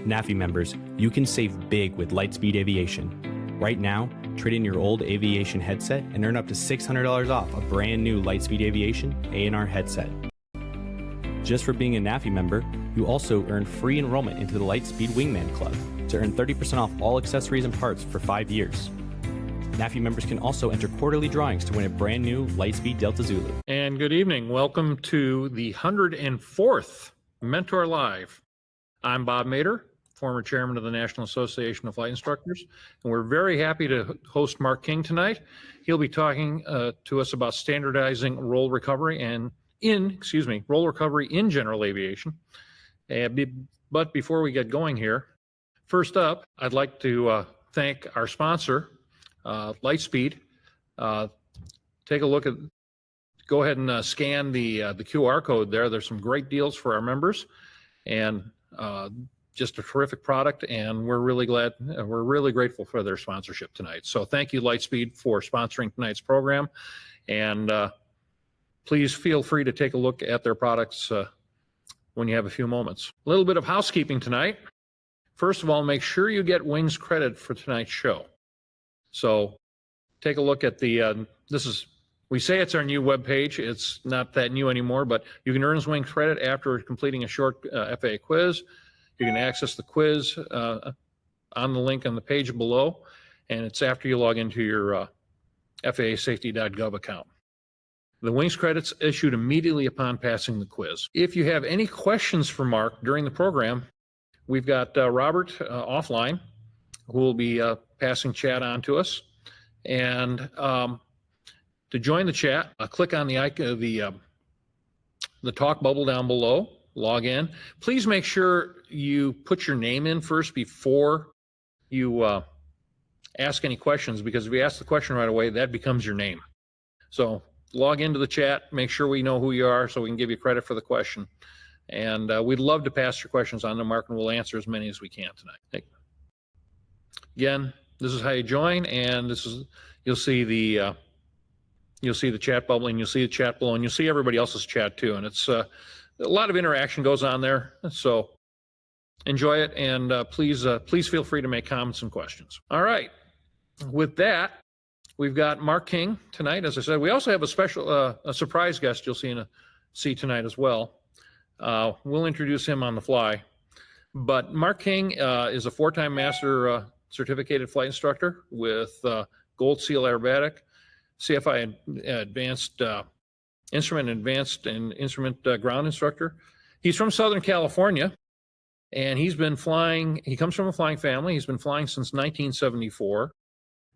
NAFI members, you can save big with Lightspeed Aviation. Right now, trade in your old Aviation headset and earn up to $600 off a brand new Lightspeed Aviation A&R headset. Just for being a NAFI member, you also earn free enrollment into the Lightspeed Wingman Club to earn 30% off all accessories and parts for 5 years. NAFI members can also enter quarterly drawings to win a brand new Lightspeed Delta Zulu. And good evening. Welcome to the 104th Mentor Live. I'm Bob Mader, former chairman of the National Association of Flight Instructors, and we're very happy to host Mark King tonight. He'll be talking to us about standardizing roll recovery roll recovery in general aviation. But before we get going here, first up, I'd like to thank our sponsor, Lightspeed. Take a look at, go ahead and scan the QR code there. There's some great deals for our members, and just a terrific product, and we're really grateful for their sponsorship tonight. So thank you, Lightspeed, for sponsoring tonight's program, and please feel free to take a look at their products when you have a few moments. A little bit of housekeeping tonight. First of all, make sure you get Wings credit for tonight's show. So take a look at the, we say it's our new webpage. It's not that new anymore, but you can earn Wings credit after completing a short FAA quiz. You can access the quiz on the link on the page below, and it's after you log into your FAAsafety.gov account. The Wings credit's issued immediately upon passing the quiz. If you have any questions for Mark during the program, we've got Robert offline, who will be passing chat on to us. And to join the chat, click on the icon, the talk bubble down below, log in. Please make sure you put your name in first before you ask any questions, because if you ask the question right away, that becomes your name. So log into the chat, make sure we know who you are so we can give you credit for the question. And we'd love to pass your questions on to Mark, and we'll answer as many as we can tonight. Again, this is how you join, and this is, you'll see the chat bubble, and you'll see the chat below, and you'll see everybody else's chat too. And it's a lot of interaction goes on there, so enjoy it, and please feel free to make comments and questions. All right, with that, we've got Mark King tonight. As I said, we also have a special, a surprise guest you'll see tonight as well. We'll introduce him on the fly. But Mark King is a 4-time master certificated flight instructor with Gold Seal Aerobatic, CFI Advanced Instrument Ground Instructor. He's from Southern California, and he's been flying. He comes from a flying family. He's been flying since 1974.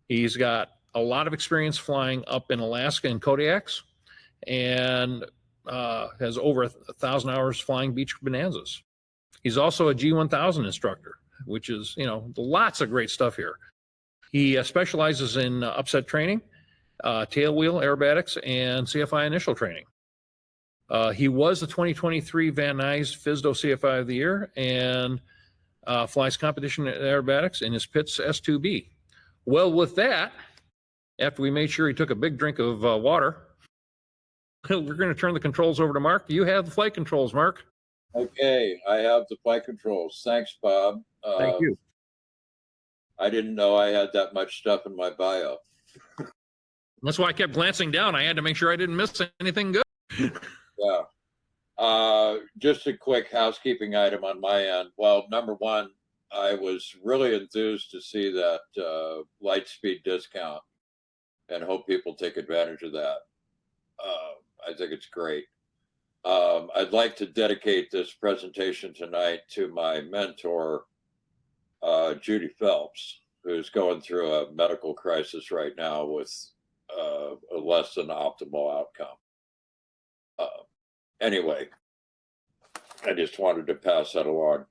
He's got a lot of experience flying up in Alaska in Kodiaks, and has over 1,000 hours flying beach bonanzas. He's also a G1000 instructor, which is, lots of great stuff here. He specializes in upset training, tailwheel aerobatics, and CFI initial training. He was the 2023 Van Nuys FSDO CFI of the Year, and flies competition aerobatics in his Pitts S2B. Well, with that, after we made sure he took a big drink of water, we're going to turn the controls over to Mark. You have the flight controls, Mark. Okay, I have the flight controls. Thanks, Bob. Thank you. I didn't know I had that much stuff in my bio. That's why I kept glancing down. I had to make sure I didn't miss anything good. Yeah. Just a quick housekeeping item on my end. Well, number one, I was really enthused to see that Lightspeed discount, and hope people take advantage of that. I think it's great. I'd like to dedicate this presentation tonight to my mentor, Judy Phelps, who's going through a medical crisis right now with a less than optimal outcome. Anyway, I just wanted to pass that along.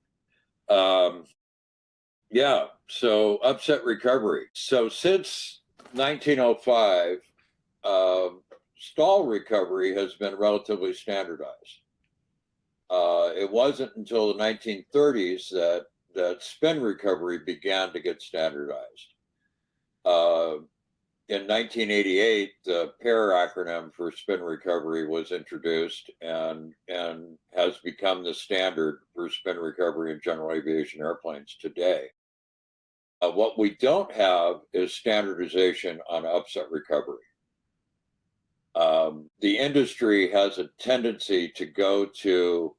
Yeah, so upset recovery. So since 1905, stall recovery has been relatively standardized. It wasn't until the 1930s that spin recovery began to get standardized. in 1988, the PAIR acronym for spin recovery was introduced and has become the standard for spin recovery in general aviation airplanes today. What we don't have is standardization on upset recovery. The industry has a tendency to go to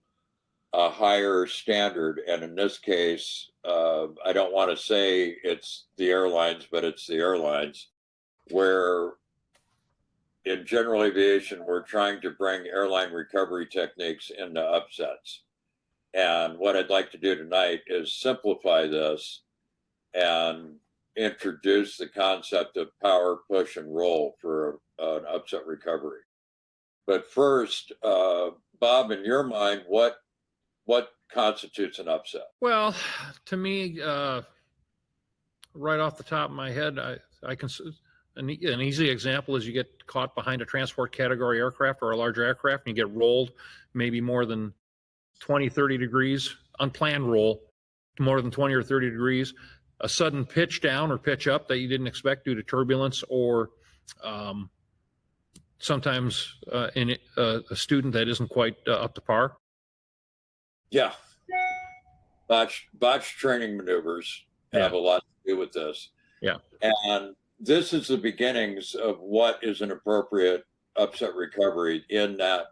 a higher standard, and in this case, I don't want to say it's the airlines, but it's the airlines, where in general aviation, we're trying to bring airline recovery techniques into upsets. And what I'd like to do tonight is simplify this and introduce the concept of power, push, and roll for an upset recovery. But first, Bob, in your mind, what constitutes an upset? Well, to me, right off the top of my head, I can, an easy example is you get caught behind a transport category aircraft or a larger aircraft and you get rolled maybe more than 20, 30 degrees, unplanned roll, more than 20 or 30 degrees, a sudden pitch down or pitch up that you didn't expect due to turbulence, or sometimes in a student that isn't quite up to par. Yeah. Botch training maneuvers have a lot to do with this. Yeah. And this is the beginnings of what is an appropriate upset recovery, in that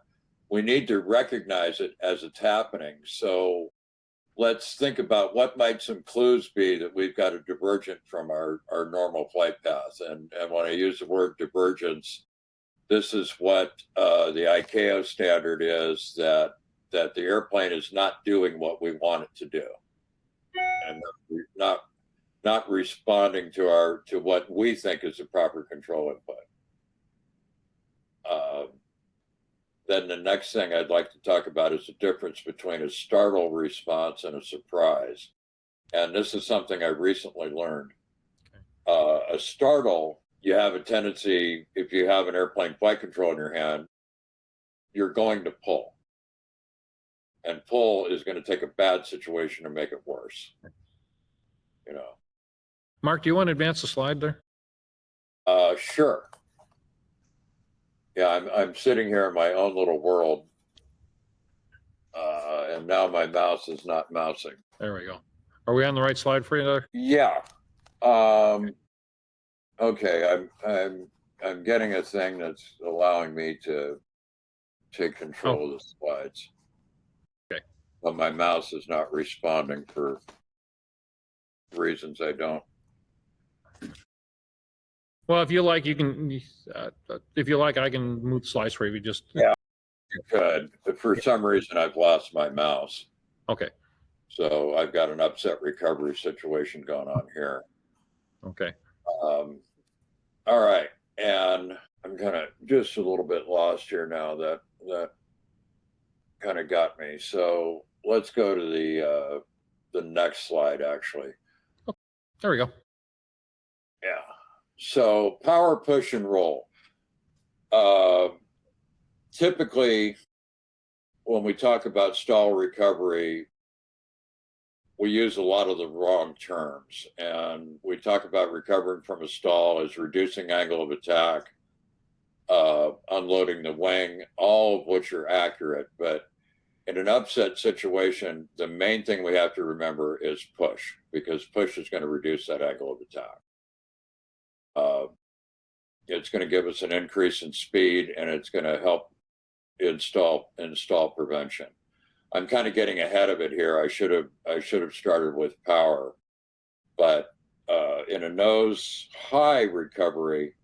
we need to recognize it as it's happening. So let's think about what might some clues be that we've got a divergent from our normal flight path. And when I use the word divergence, this is what the ICAO standard is, that the airplane is not doing what we want it to do, and not responding to what we think is the proper control input. Then the next thing I'd like to talk about is the difference between a startle response and a surprise. And this is something I recently learned. A startle, you have a tendency, if you have an airplane flight control in your hand, you're going to pull. And pull is going to take a bad situation and make it worse. You know. Mark, do you want to advance the slide there? Sure. Yeah, I'm sitting here in my own little world, and now my mouse is not mousing. There we go. Are we on the right slide for you there? Yeah. Okay. I'm getting a thing that's allowing me to take control of the slides. Okay. But my mouse is not responding for reasons I don't. Well, if you like, you can. If you like, I can move the slides for you. Just Yeah, you could. But for some reason, I've lost my mouse. Okay. So I've got an upset recovery situation going on here. Okay. All right, and I'm kind of just a little bit lost here now. That kind of got me. So let's go to the next slide, actually. Oh, there we go. Yeah. So power, push, and roll. Typically, when we talk about stall recovery, we use a lot of the wrong terms. And we talk about recovering from a stall as reducing angle of attack, unloading the wing, all of which are accurate. But in an upset situation, the main thing we have to remember is push, because push is going to reduce that angle of attack. It's going to give us an increase in speed, and it's going to help install prevention. I'm kind of getting ahead of it here. I should have started with power, but in a nose high recovery,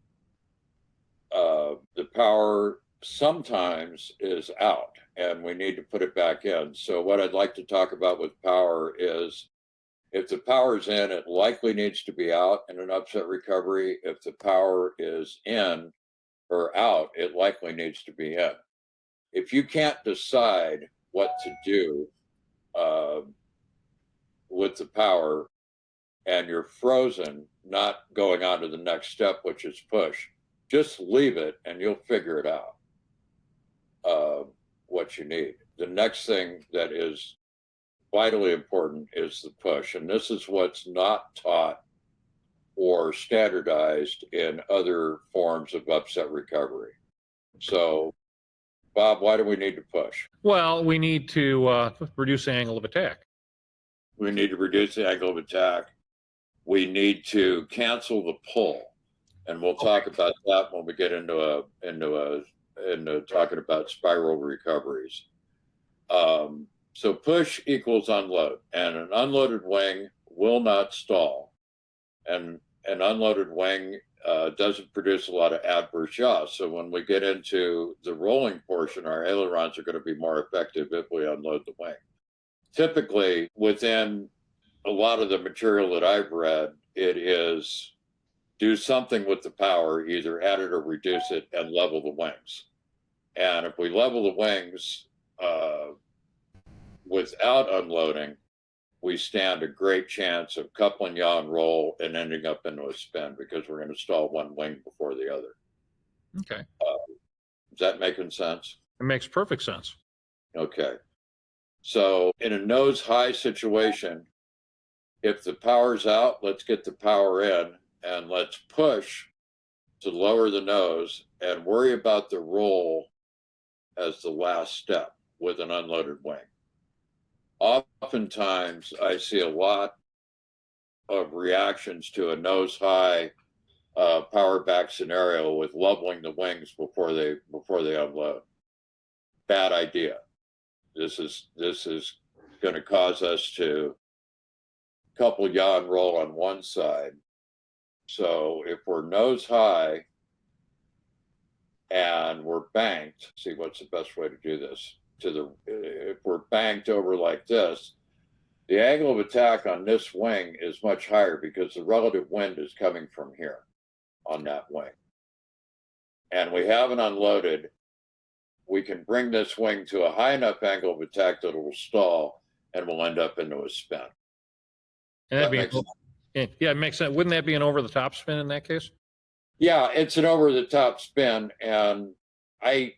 the power sometimes is out, and we need to put it back in. So what I'd like to talk about with power is, if the power's in, it likely needs to be out in an upset recovery. If the power is in or out, it likely needs to be in. If you can't decide what to do with the power, and you're frozen, not going on to the next step, which is push, just leave it and you'll figure it out, what you need. The next thing that is vitally important is the push. And this is what's not taught or standardized in other forms of upset recovery. So, Bob, why do we need to push? Well, we need to reduce the angle of attack. We need to reduce the angle of attack. We need to cancel the pull, and we'll talk about that when we get into talking about spiral recoveries. So push equals unload, and an unloaded wing will not stall, and an unloaded wing doesn't produce a lot of adverse yaw. So when we get into the rolling portion, our ailerons are going to be more effective if we unload the wing. Typically, within a lot of the material that I've read, it is do something with the power, either add it or reduce it, and level the wings. And if we level the wings without unloading, we stand a great chance of coupling yaw and roll and ending up into a spin, because we're going to stall one wing before the other. Okay. Is that making sense? It makes perfect sense. Okay. So in a nose high situation, if the power's out, let's get the power in, and let's push to lower the nose and worry about the roll as the last step with an unloaded wing. Oftentimes, I see a lot of reactions to a nose high power back scenario with leveling the wings before they unload. Bad idea. This is going to cause us to couple yaw and roll on one side. So if we're nose high and we're banked, see what's the best way to do this? If we're banked over like this, the angle of attack on this wing is much higher because the relative wind is coming from here on that wing. And we haven't unloaded. We can bring this wing to a high enough angle of attack that it will stall and we'll end up into a spin. And yeah, it makes sense. Wouldn't that be an over-the-top spin in that case? Yeah, it's an over-the-top spin, and I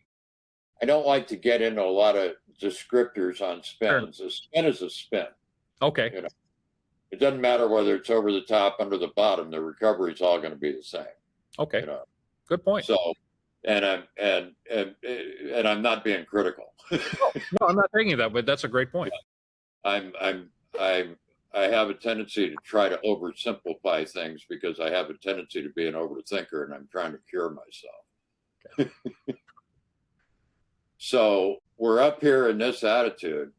don't like to get into a lot of descriptors on spins. Sure. A spin is a spin. Okay. You know, it doesn't matter whether it's over the top, under the bottom. The recovery is all going to be the same. Okay. You know? Good point. So, and I'm not being critical. No, I'm not taking that, but that's a great point. I have a tendency to try to oversimplify things because I have a tendency to be an overthinker, and I'm trying to cure myself. Okay. So we're up here in this attitude.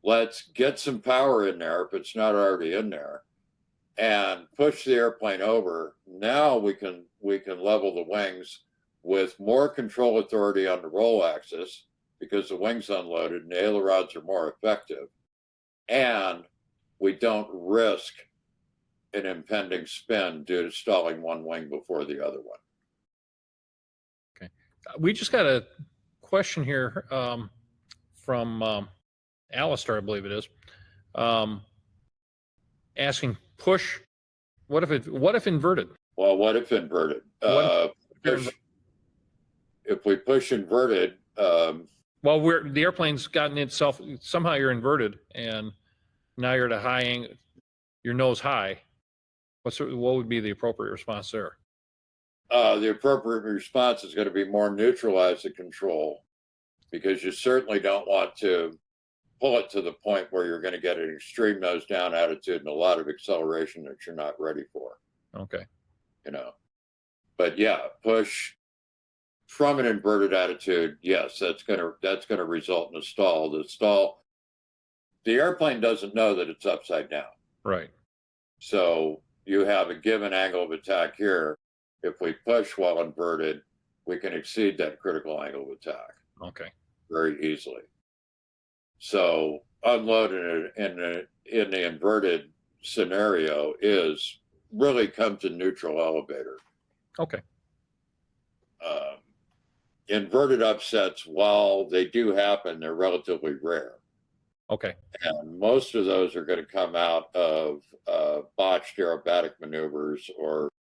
Let's get some power in there if it's not already in there, and push the airplane over. Now we can level the wings with more control authority on the roll axis because the wing's unloaded and the ailerons are more effective. And we don't risk an impending spin due to stalling one wing before the other one. Okay. We just got a question here from Alistair, I believe it is, asking push. What if inverted? Well, what if inverted? If we push inverted. Well, the airplane's gotten itself, somehow you're inverted, and now you're at a high angle, your nose high. What would be the appropriate response there? The appropriate response is going to be more neutralize the control, because you certainly don't want to pull it to the point where you're going to get an extreme nose down attitude and a lot of acceleration that you're not ready for. Okay. You know, but yeah, push from an inverted attitude. Yes, that's going to result in a stall. The airplane doesn't know that it's upside down. Right. So you have a given angle of attack here. If we push while inverted, we can exceed that critical angle of attack. Okay. Very easily. So unloading in the inverted scenario is really come to neutral elevator. Okay. Inverted upsets, while they do happen, they're relatively rare. Okay. And most of those are going to come out of botched aerobatic maneuvers, or,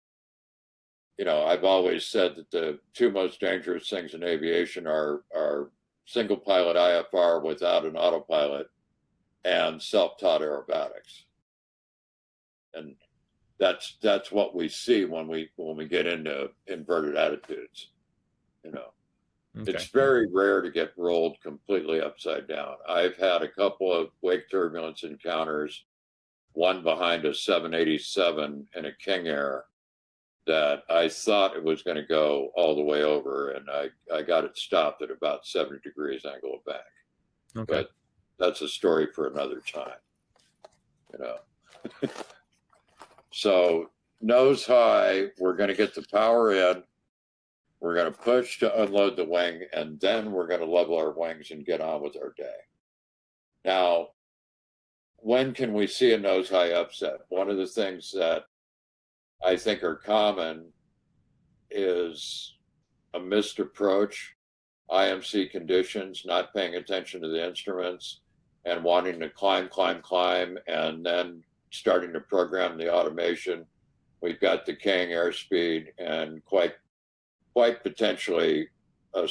you know, I've always said that the two most dangerous things in aviation are single pilot IFR without an autopilot and self-taught aerobatics. And that's what we see when we get into inverted attitudes. You know, Okay. it's very rare to get rolled completely upside down. I've had a couple of wake turbulence encounters, one behind a 787 in a King Air, that I thought it was going to go all the way over, and I got it stopped at about 70 degrees angle of bank. Okay. But that's a story for another time, you know. So nose high, we're going to get the power in. We're going to push to unload the wing, and then we're going to level our wings and get on with our day. Now, when can we see a nose high upset? One of the things that I think are common is a missed approach, IMC conditions, not paying attention to the instruments, and wanting to climb, and then starting to program the automation. We've got decaying airspeed and quite potentially a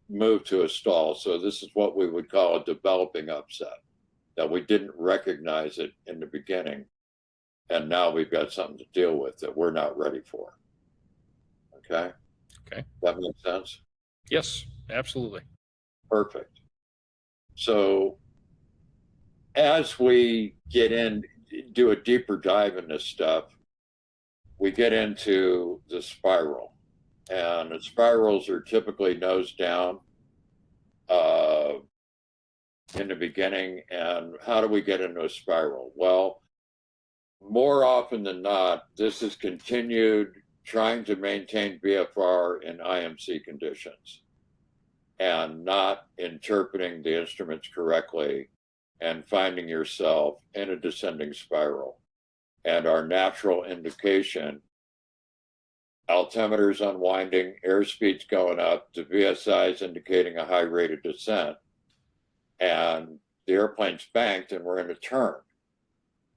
move to a stall. So this is what we would call a developing upset, that we didn't recognize it in the beginning. And now we've got something to deal with that we're not ready for. Okay? Okay. That makes sense? Yes, absolutely. Perfect. So as we get in, do a deeper dive in this stuff, we get into the spiral. And the spirals are typically nose down in the beginning. And how do we get into a spiral? Well, more often than not, this is continued trying to maintain VFR in IMC conditions and not interpreting the instruments correctly and finding yourself in a descending spiral. And our natural indication, altimeters unwinding, airspeed's going up, the VSI's indicating a high rate of descent, and the airplane's banked and we're in a turn.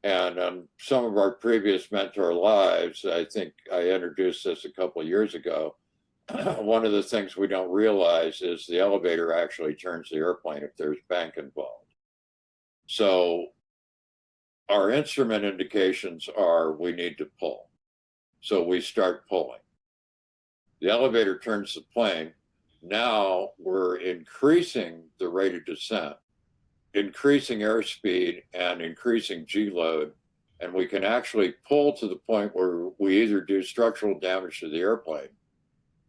And on some of our previous MentorLIVEs, I think I introduced this a couple of years ago, one of the things we don't realize is the elevator actually turns the airplane if there's bank involved. So our instrument indications are we need to pull. So we start pulling. The elevator turns the plane. Now we're increasing the rate of descent, increasing airspeed and increasing G load, and we can actually pull to the point where we either do structural damage to the airplane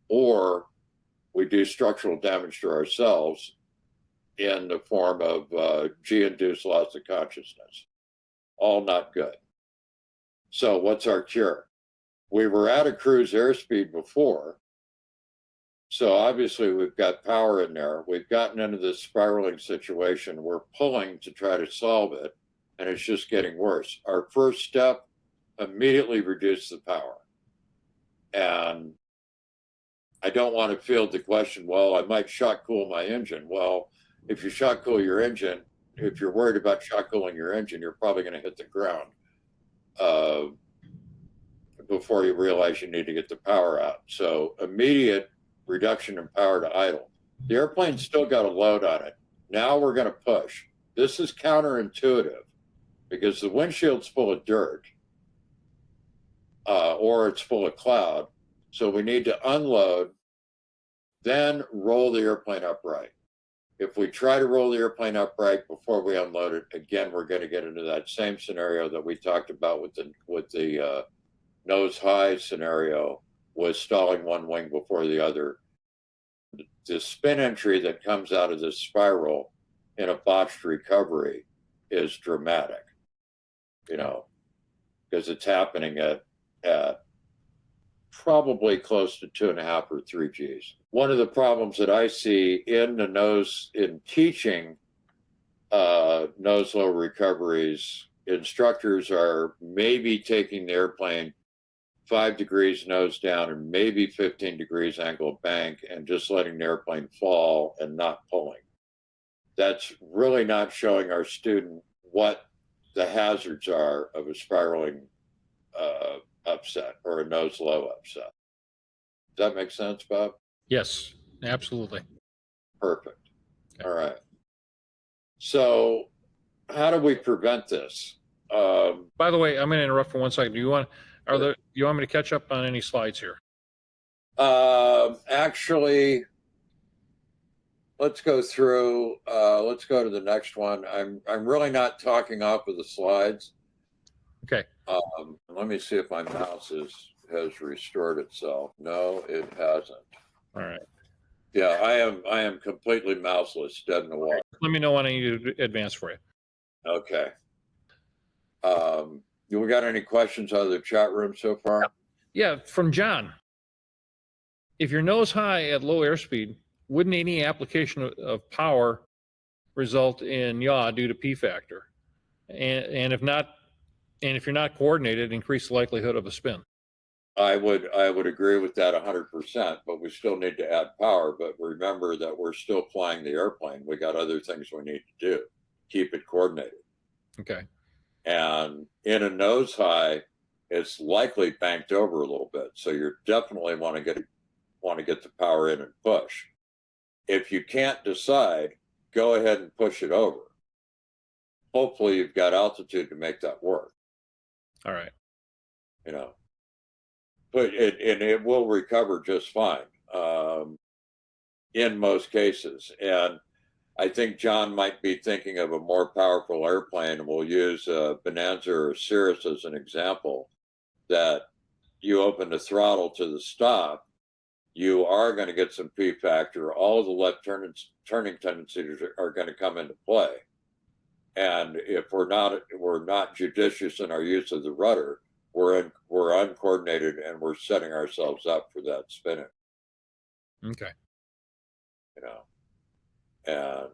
or we do structural damage to ourselves in the form of G-induced loss of consciousness. All not good. So what's our cure? We were at a cruise airspeed before, so obviously we've got power in there. We've gotten into this spiraling situation. We're pulling to try to solve it, and it's just getting worse. Our first step, immediately reduce the power. And I don't want to field the question, well, I might shock cool my engine. Well, if you shock cool your engine, if you're worried about shock cooling your engine, you're probably going to hit the ground before you realize you need to get the power out. So immediate reduction in power to idle. The airplane's still got a load on it. Now we're going to push. This is counterintuitive because the windshield's full of dirt or it's full of cloud. So we need to unload, then roll the airplane upright. If we try to roll the airplane upright before we unload it, again, we're going to get into that same scenario that we talked about with the nose high scenario, was stalling one wing before the other. The spin entry that comes out of this spiral in a botched recovery is dramatic, you know, because it's happening at probably close to 2.5 or 3 Gs. One of the problems that I see in the nose, in teaching nose low recoveries, instructors are maybe taking the airplane 5 degrees nose down and maybe 15 degrees angle bank and just letting the airplane fall and not pulling. That's really not showing our student what the hazards are of a spiraling upset or a nose low upset. Does that make sense, Bob? Yes, absolutely. Perfect. All right. So how do we prevent this? By the way, I'm going to interrupt for 1 second. Do you want me to catch up on any slides here? Actually, let's go through. Let's go to the next one. I'm really not talking off of the slides. Okay. Let me see if my mouse has restored itself. No, it hasn't. All right. Yeah, I am completely mouseless, dead in the water. Let me know when I need to advance for you. Okay. We got any questions out of the chat room so far? Yeah, from John. If you're nose high at low airspeed, wouldn't any application of power result in yaw due to P factor? And if you're not coordinated, increase the likelihood of a spin. I would agree with that 100%, but we still need to add power. But remember that we're still flying the airplane. We got other things we need to do. Keep it coordinated. Okay. And in a nose high, it's likely banked over a little bit. So you definitely want to get the power in and push. If you can't decide, go ahead and push it over. Hopefully you've got altitude to make that work. All right. You know, but it will recover just fine in most cases. And I think John might be thinking of a more powerful airplane. We'll use Bonanza or Cirrus as an example, that you open the throttle to the stop, you are going to get some P factor. All of the left turning tendencies are going to come into play. And if we're not judicious in our use of the rudder, we're uncoordinated and we're setting ourselves up for that spinning. Okay. You know, and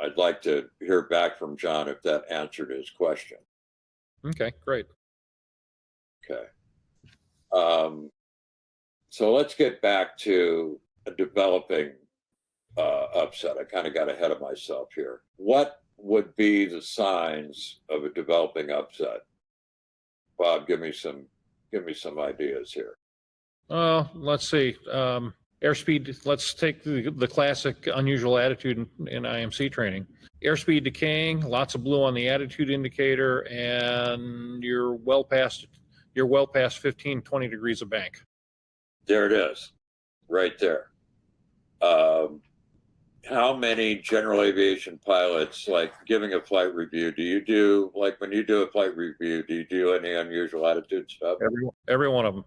I'd like to hear back from John if that answered his question. Okay, great. Okay. So let's get back to a developing upset. I kind of got ahead of myself here. What would be the signs of a developing upset? Bob, give me some ideas here. Let's see. Airspeed, let's take the classic unusual attitude in IMC training. Airspeed decaying, lots of blue on the attitude indicator, and you're well past 15, 20 degrees of bank. There it is, right there. How many general aviation pilots, like giving a flight review, do you do, like when you do a flight review, do you do any unusual attitude stuff? Every one of them.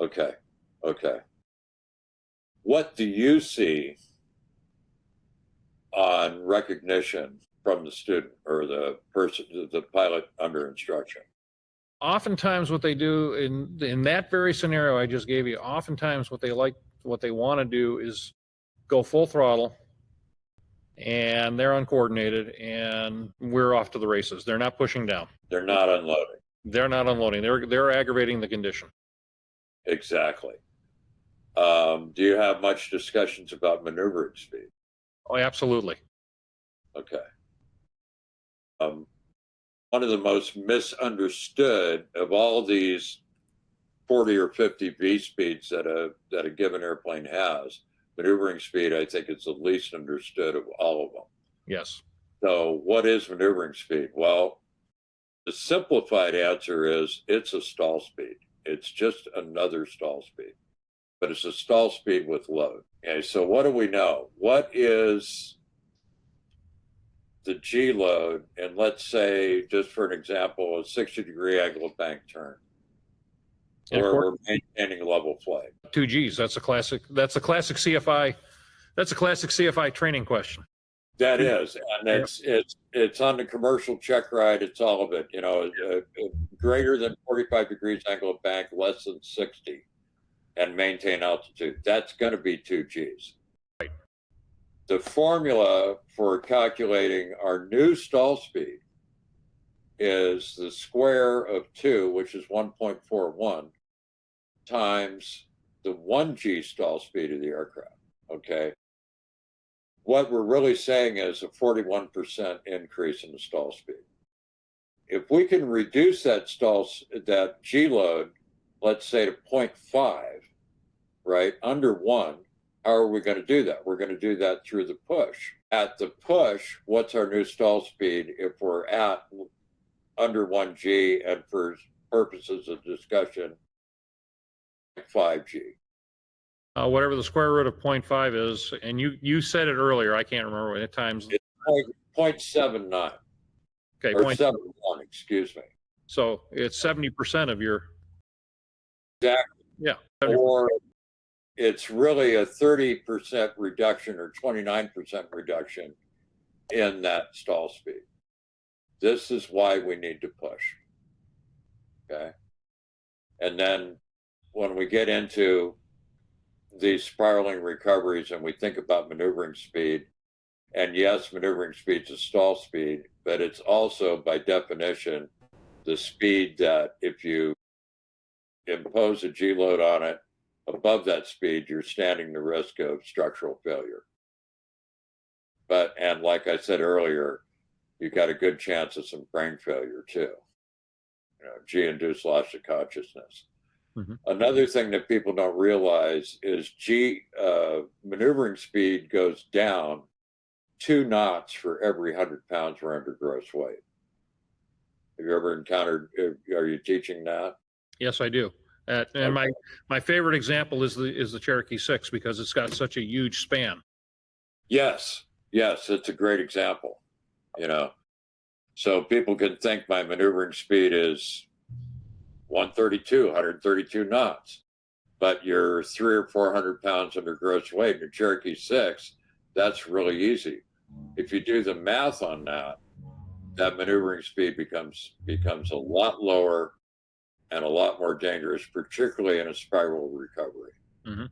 Okay. What do you see on recognition from the student or the person, the pilot under instruction? Oftentimes what they do in that very scenario I just gave you, oftentimes what they want to do is go full throttle, and they're uncoordinated, and we're off to the races. They're not pushing down. They're not unloading. They're not unloading. They're aggravating the condition. Exactly. Do you have much discussions about maneuvering speed? Oh, absolutely. Okay. One of the most misunderstood of all these 40 or 50 V speeds that a given airplane has, maneuvering speed, I think, is the least understood of all of them. Yes. So what is maneuvering speed? Well, the simplified answer is it's a stall speed. It's just another stall speed, but it's a stall speed with load. Okay, so what do we know? What is the G load? And let's say, just for an example, a 60-degree angle of bank turn, where we're maintaining level flight. 2 Gs. That's a classic CFI. That's a classic CFI training question. That is, and it's on the commercial check ride. It's all of it. You know, greater than 45 degrees angle of bank, less than 60, and maintain altitude. That's going to be 2 Gs. Right. The formula for calculating our new stall speed is the square of 2, which is 1.41, times the 1 G stall speed of the aircraft. Okay. What we're really saying is a 41% increase in the stall speed. If we can reduce that G load, let's say to 0.5, right, under 1, how are we going to do that? We're going to do that through the push. At the push, what's our new stall speed if we're at under 1G, and for purposes of discussion, 5G. Whatever the square root of 0.5 is, and you said it earlier, I can't remember what times. It's 0.79. Okay, or 0.71, excuse me. So it's 70% of your. Exactly. Yeah. 70%. Or it's really a 30% reduction or 29% reduction in that stall speed. This is why we need to push. Okay. And then when we get into these spiraling recoveries and we think about maneuvering speed, and yes, maneuvering speed is a stall speed, but it's also by definition the speed that if you impose a G load on it above that speed, you're standing the risk of structural failure. And like I said earlier, you got a good chance of some brain failure too. G-induced loss of consciousness. Mm-hmm. Another thing that people don't realize is maneuvering speed goes down 2 knots for every 100 pounds we're under gross weight. Have you ever encountered, are you teaching that? Yes, I do. And okay. my favorite example is the Cherokee 6 because it's got such a huge span. Yes, it's a great example. So people can think my maneuvering speed is 132 knots, but you're 300 or 400 pounds under gross weight in a Cherokee 6. That's really easy. If you do the math on that, that maneuvering speed becomes a lot lower and a lot more dangerous, particularly in a spiral recovery. Mm-hmm.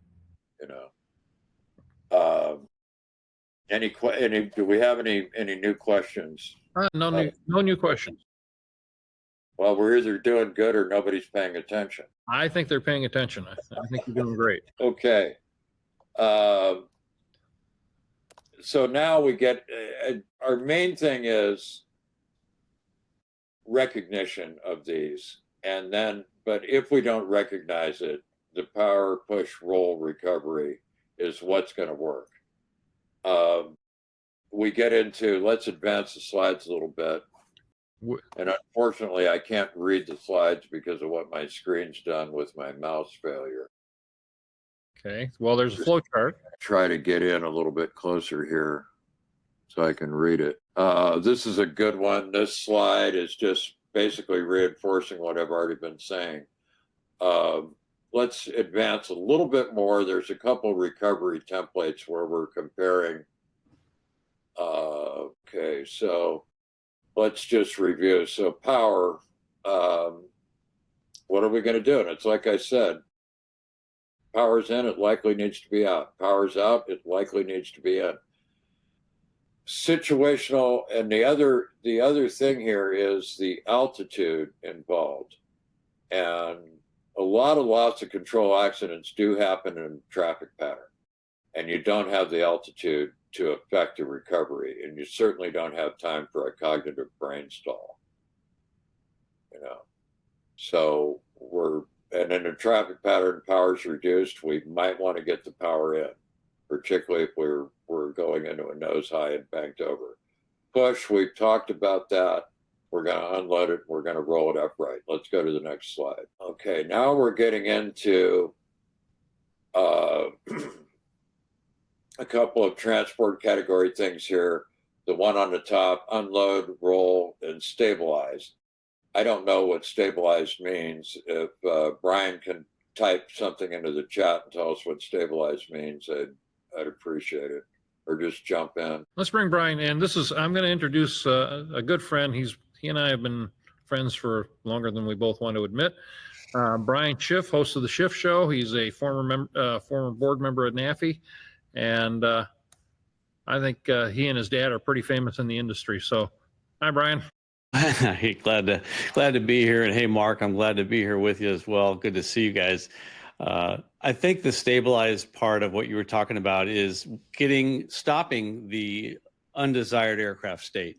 Do we have any new questions? No new questions. Well, we're either doing good or nobody's paying attention. I think they're paying attention. I think you're doing great. Okay. So now we get, our main thing is recognition of these. And then, but if we don't recognize it, the power, push, roll recovery is what's going to work. We get into, let's advance the slides a little bit. And unfortunately, I can't read the slides because of what my screen's done with my mouse failure. Okay, well, there's a flow chart. Try to get in a little bit closer here so I can read it. This is a good one. This slide is just basically reinforcing what I've already been saying. Let's advance a little bit more. There's a couple recovery templates where we're comparing. Okay, so let's just review. So power, what are we going to do? And it's like I said, power's in, it likely needs to be out. Power's out, it likely needs to be in. Situational, and the other thing here is the altitude involved. And a lot of loss of control accidents do happen in traffic pattern. And you don't have the altitude to affect the recovery, and you certainly don't have time for a cognitive brain stall. So and in a traffic pattern, power's reduced, we might want to get the power in, particularly if we're going into a nose high and banked over. Push, we've talked about that. We're going to unload it. We're going to roll it upright. Let's go to the next slide. Okay, now we're getting into a couple of transport category things here. The one on the top, unload, roll, and stabilize. I don't know what stabilize means. If Brian can type something into the chat and tell us what stabilize means, I'd appreciate it. Or just jump in. Let's bring Brian in. I'm going to introduce a good friend. He and I have been friends for longer than we both want to admit. Brian Schiff, host of the Schiff Show. He's a former board member at NAFI. And I think he and his dad are pretty famous in the industry. So, hi, Brian. Hey, glad to be here. And hey, Mark, I'm glad to be here with you as well. Good to see you guys. I think the stabilized part of what you were talking about is stopping the undesired aircraft state.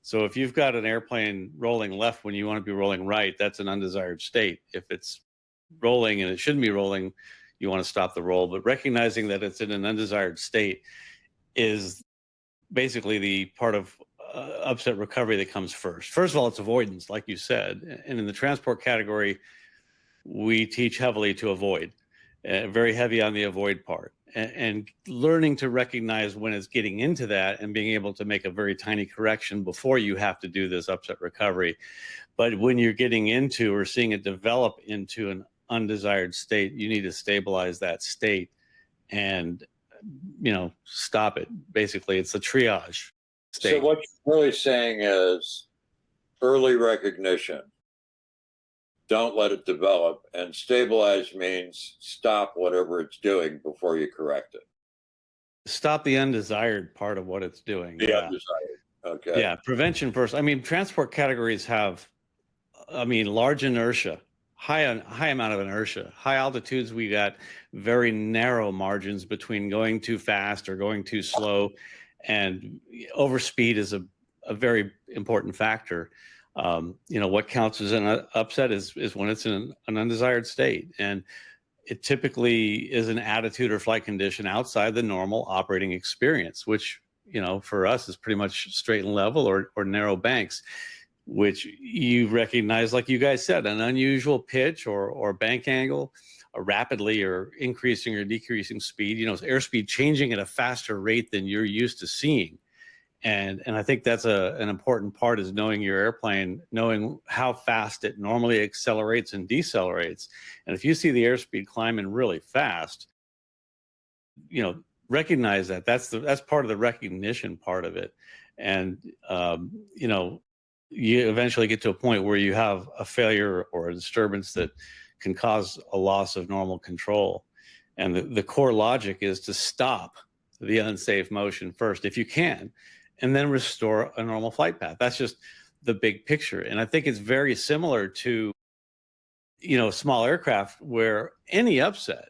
So if you've got an airplane rolling left when you want to be rolling right, that's an undesired state. If it's rolling and it shouldn't be rolling, you want to stop the roll. But recognizing that it's in an undesired state is basically the part of upset recovery that comes first. First of all, it's avoidance, like you said. And in the transport category, we teach heavily to avoid, very heavy on the avoid part. And learning to recognize when it's getting into that and being able to make a very tiny correction before you have to do this upset recovery. But when you're getting into or seeing it develop into an undesired state, you need to stabilize that state and, stop it. Basically, it's a triage state. So what you're really saying is early recognition, don't let it develop, and stabilize means stop whatever it's doing before you correct it. Stop the undesired part of what it's doing. The undesired. Okay. Yeah, prevention first. Transport categories have, large inertia, high amount of inertia. High altitudes, we got very narrow margins between going too fast or going too slow, and overspeed is a very important factor. What counts as an upset is when it's in an undesired state, and it typically is an attitude or flight condition outside the normal operating experience, which for us is pretty much straight and level or narrow banks, which you recognize, like you guys said, an unusual pitch or bank angle, a rapidly or increasing or decreasing speed, airspeed changing at a faster rate than you're used to seeing. And I think that's an important part, is knowing your airplane, knowing how fast it normally accelerates and decelerates. And if you see the airspeed climbing really fast, recognize that. That's part of the recognition part of it. And you eventually get to a point where you have a failure or a disturbance that can cause a loss of normal control. And the core logic is to stop the unsafe motion first, if you can, and then restore a normal flight path. That's just the big picture. And I think it's very similar to, small aircraft, where any upset,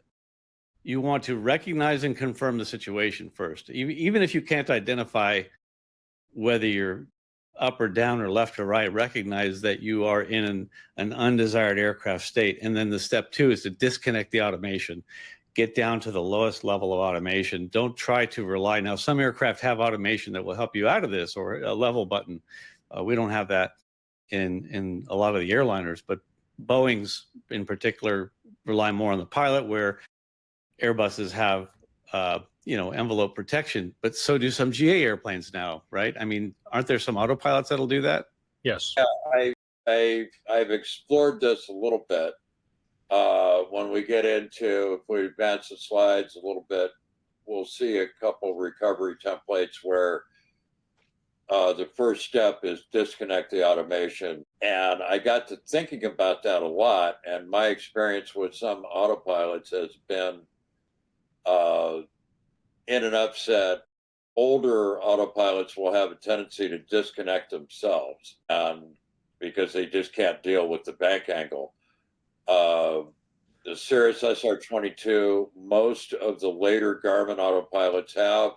you want to recognize and confirm the situation first. Even if you can't identify whether you're up or down or left or right, recognize that you are in an undesired aircraft state. And then the step 2 is to disconnect the automation. Get down to the lowest level of automation. Don't try to rely. Now, some aircraft have automation that will help you out of this, or a level button. We don't have that in a lot of the airliners, but Boeing's in particular rely more on the pilot, where Airbuses have, envelope protection, but so do some GA airplanes now, right? Aren't there some autopilots that'll do that? Yes. I've explored this a little bit. When we get into, if we advance the slides a little bit, we'll see a couple recovery templates where the first step is disconnect the automation. And I got to thinking about that a lot. And my experience with some autopilots has been in an upset, older autopilots will have a tendency to disconnect themselves, and because they just can't deal with the bank angle. The Cirrus SR-22, most of the later Garmin autopilots have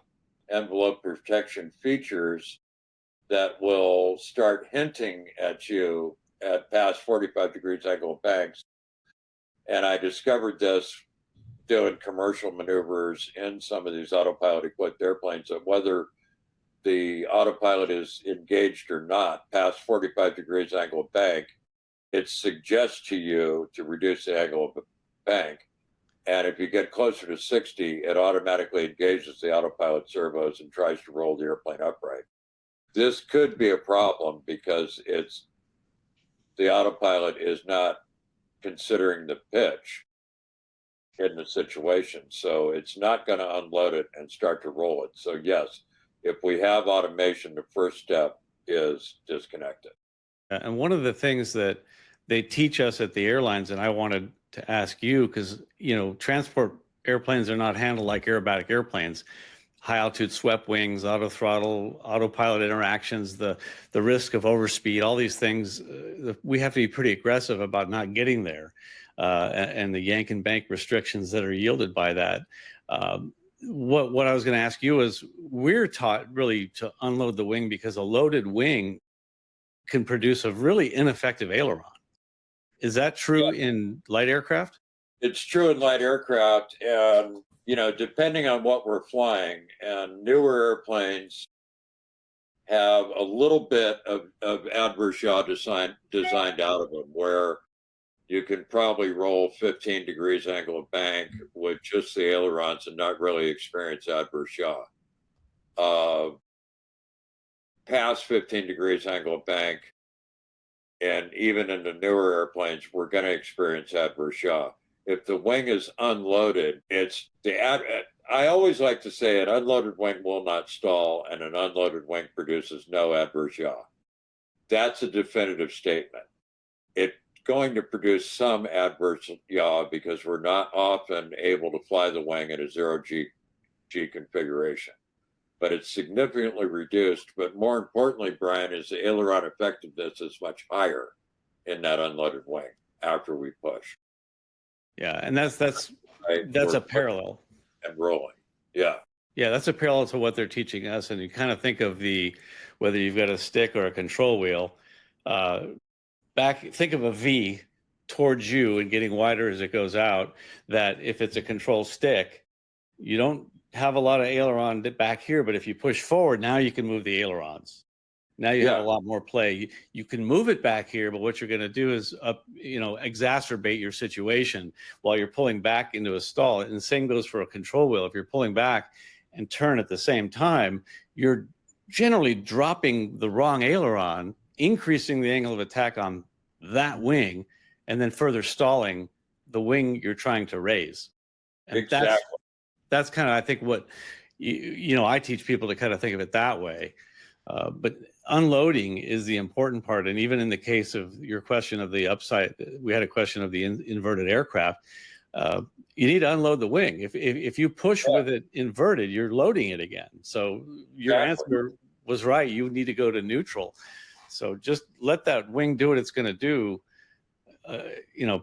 envelope protection features that will start hinting at you at past 45 degrees angle of banks. And I discovered this doing commercial maneuvers in some of these autopilot equipped airplanes, that whether the autopilot is engaged or not past 45 degrees angle of bank, it suggests to you to reduce the angle of the bank. And if you get closer to 60, it automatically engages the autopilot servos and tries to roll the airplane upright. This could be a problem because the autopilot is not considering the pitch in the situation. So it's not going to unload it and start to roll it. So yes, if we have automation, the first step is disconnect it. And one of the things that they teach us at the airlines, and I wanted to ask you, because, transport airplanes are not handled like aerobatic airplanes. High altitude swept wings, auto throttle, autopilot interactions, the risk of overspeed, all these things, we have to be pretty aggressive about not getting there. And the yank and bank restrictions that are yielded by that. What I was going to ask you is, we're taught really to unload the wing because a loaded wing can produce a really ineffective aileron. Is that true in light aircraft? It's true in light aircraft, and depending on what we're flying, and newer airplanes have a little bit of adverse yaw designed out of them, where you can probably roll 15 degrees angle of bank with just the ailerons and not really experience adverse yaw. Past 15 degrees angle of bank, and even in the newer airplanes, we're going to experience adverse yaw. If the wing is unloaded, I always like to say an unloaded wing will not stall, and an unloaded wing produces no adverse yaw. That's a definitive statement. It's going to produce some adverse yaw because we're not often able to fly the wing in a 0G configuration. But it's significantly reduced. But more importantly, Brian, is the aileron effectiveness is much higher in that unloaded wing after we push. Yeah, and that's a parallel. And rolling. Yeah. Yeah, that's a parallel to what they're teaching us. And you kind of think of whether you've got a stick or a control wheel, think of a V towards you and getting wider as it goes out, that if it's a control stick, you don't have a lot of aileron back here, but if you push forward, now you can move the ailerons. Now you have a lot more play. You can move it back here, but what you're going to do is exacerbate your situation while you're pulling back into a stall. And the same goes for a control wheel. If you're pulling back and turn at the same time, you're generally dropping the wrong aileron, increasing the angle of attack on that wing, and then further stalling the wing you're trying to raise. And exactly. That's kind of, I think, what I teach people to kind of think of it that way. But unloading is the important part. And even in the case of your question of the upside, we had a question of the inverted aircraft. You need to unload the wing. If you push with it inverted, you're loading it again. So your answer was right. You need to go to neutral. So just let that wing do what it's going to do.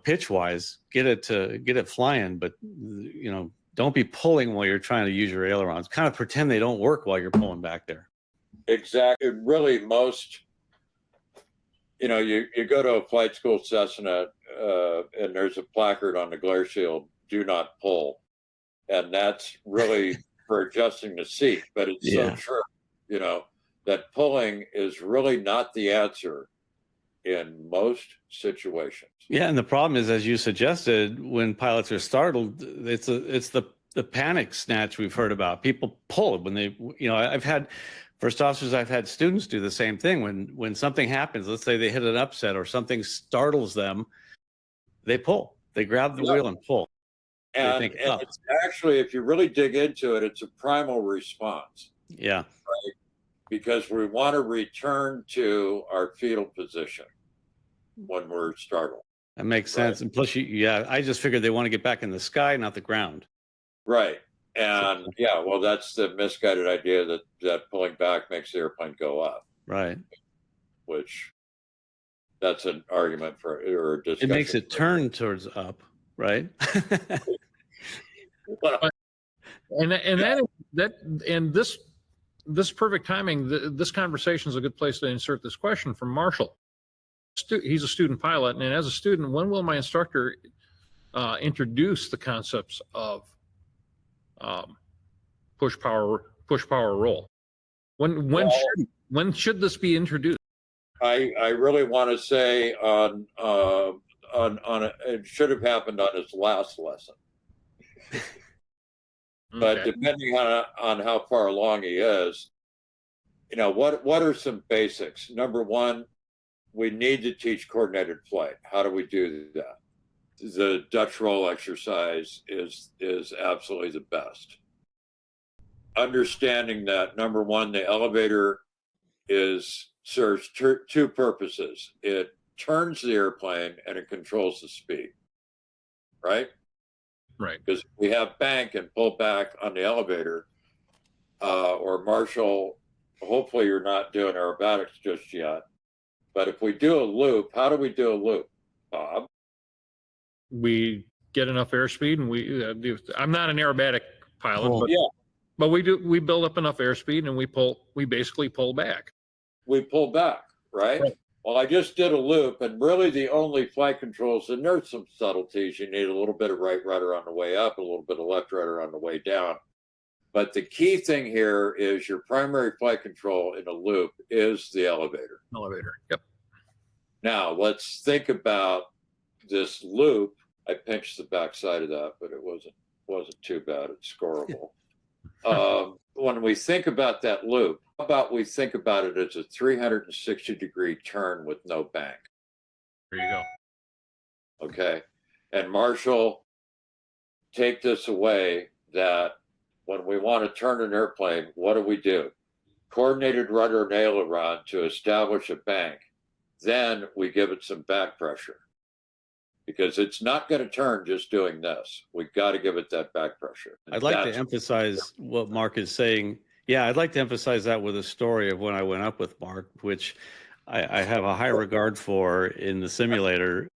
Pitch wise, get it flying, but don't be pulling while you're trying to use your ailerons. Kind of pretend they don't work while you're pulling back there. Exactly. Really, most, you go to a flight school Cessna and there's a placard on the glare shield, do not pull. And that's really for adjusting the seat. But it's so true, that pulling is really not the answer in most situations. Yeah, and the problem is, as you suggested, when pilots are startled, it's the panic snatch we've heard about. People pull when they, I've had first officers, I've had students do the same thing. When something happens, let's say they hit an upset or something startles them, they pull. They grab the wheel and pull. And it's actually, if you really dig into it, it's a primal response. Yeah. Right? Because we want to return to our fetal position when we're startled. That makes sense. And plus, I just figured they want to get back in the sky, not the ground. Right. And that's the misguided idea that pulling back makes the airplane go up. Right. Which that's an argument or a discussion. It makes it turn towards up, right? And this perfect timing. This conversation is a good place to insert this question from Marshall. He's a student pilot, and as a student, when will my instructor introduce the concepts of push power roll? When should this be introduced? I really want to say it should have happened on his last lesson. But depending on how far along he is, what are some basics? Number one, we need to teach coordinated flight. How do we do that? The Dutch roll exercise is absolutely the best. Understanding that, number one, the elevator serves two purposes. It turns the airplane and it controls the speed, right? Right. Because we have bank and pull back on the elevator, or Marshall, hopefully you're not doing aerobatics just yet. But if we do a loop, how do we do a loop, Bob? We get enough airspeed, and I'm not an aerobatic pilot, but we build up enough airspeed, and we basically pull back. We pull back, right? Well, I just did a loop, and really the only flight controls, and there's some subtleties. You need a little bit of right rudder on the way up, a little bit of left rudder on the way down. But the key thing here is your primary flight control in a loop is the elevator. Elevator. Yep. Now let's think about this loop. I pinched the back side of that, but it wasn't too bad. It's scoreable. When we think about that loop, how about we think about it as a 360-degree turn with no bank? There you go. Okay. And Marshall, take this away that when we want to turn an airplane, what do? Coordinated rudder and aileron to establish a bank. Then we give it some back pressure because it's not going to turn just doing this. We've got to give it that back pressure. And I'd like to emphasize what Mark is saying. Yeah, I'd like to emphasize that with a story of when I went up with Mark, which I have a high regard for in the simulator.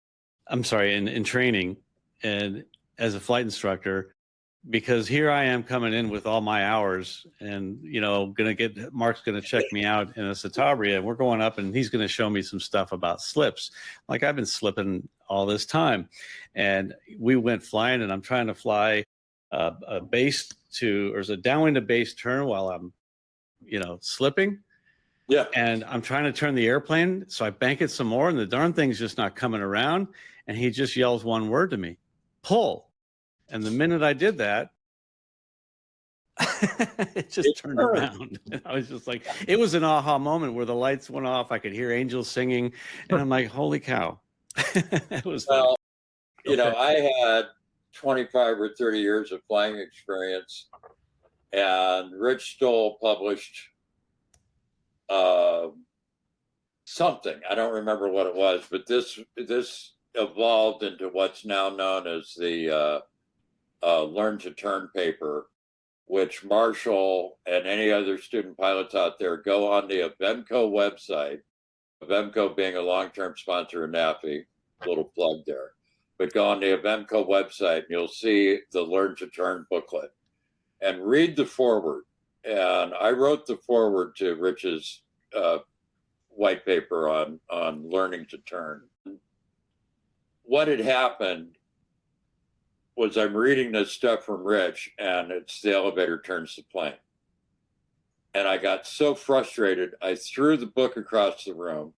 I'm sorry, in training and as a flight instructor, because here I am coming in with all my hours and, Mark's going to check me out in a Citabria, and we're going up and he's going to show me some stuff about slips. Like I've been slipping all this time. And we went flying and I'm trying to fly a downwind to base turn while I'm, slipping. Yeah. And I'm trying to turn the airplane. So I bank it some more and the darn thing's just not coming around. And he just yells one word to me, pull. And the minute I did that, it just turned around. And I was just like, it was an aha moment where the lights went off. I could hear angels singing. And I'm like, holy cow. It was well, I had 25 or 30 years of flying experience, and Rich Stoll published something. I don't remember what it was, but this evolved into what's now known as the Learn to Turn paper, which Marshall and any other student pilots out there go on the Avemco website, Avemco being a long-term sponsor of NAFI, little plug there, but go on the Avemco website and you'll see the Learn to Turn booklet and read the foreword. And I wrote the foreword to Rich's white paper on learning to turn. What had happened was I'm reading this stuff from Rich, and it's the elevator turns the plane. And I got so frustrated, I threw the book across the room.